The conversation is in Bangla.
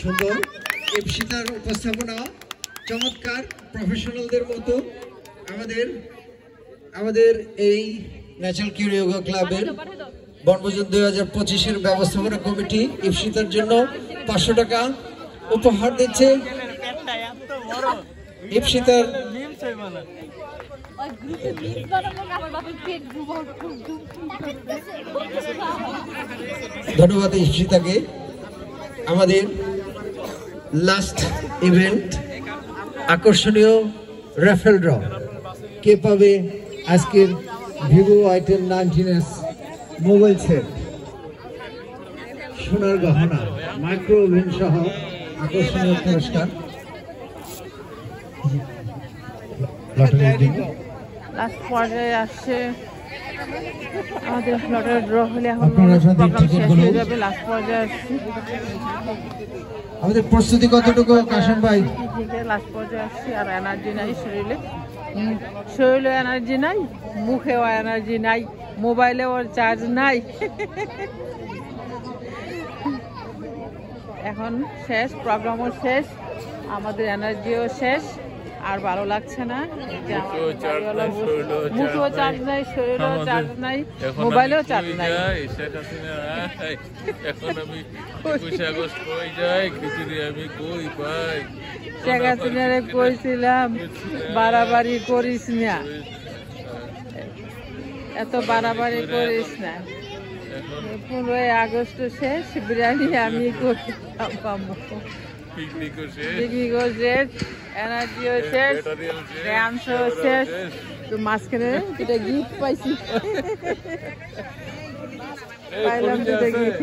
সুন্দর ইপসিতার উপস্থাপনা চমৎকার প্রফেশনালদের মতো আমাদের এই ন্যাচারাল কিউর যোগা ক্লাবের বনভোজন 2025-এর ব্যবস্থাপনা কমিটি ইপসিতার জন্য 500 টাকা উপহার দিচ্ছে। ইপসিতার ধন্যবাদ ইপসিতাকে। আমাদের লাস্ট ইভেন্ট আকর্ষণীয় রাফেল ড্র কে পাবে আজকের Vivo itel 19s mobile set, সোনার গহনা, মাইক্রো ওভেন সহ আকর্ষণীয় পুরস্কার। লাস্ট পর্যায়ে আসছে আমাদের লটারি ড্র হলে এখন প্রোগ্রাম শেষ হয়ে যাবে। লাস্ট পর্যায়ে আসছে আমাদের প্রস্তুতি কতটুকু কাশেম ভাই? লাস্ট পর্যায়ে আসছি আর এনার্জি নাই শরীরে এনার্জি নাই, মুখেও এনার্জি নাই, মোবাইলেও চার্জ নাই। এখন শেষ, প্রোগ্রামও শেষ, আমাদের এনার্জিও শেষ, আর ভালো লাগছে না। মুখেও চার্জ নাই, শরীরেও চার্জ নাই, মোবাইলেও চার্জ নাই। শেখ হাসিনারে কইছিলাম বাড়াবাড়ি করিস না, এত বাড়াবাড়ি করিস না। 15 আগস্ট শেষ, বিরিয়ানি আমি পিকনিকও শেষ, এনার্জিও শেষ, ড্যান্সও শেষ। তো মাঝখানে দুটা গিফট পাইছি, পাইলাম দুটা গিফট।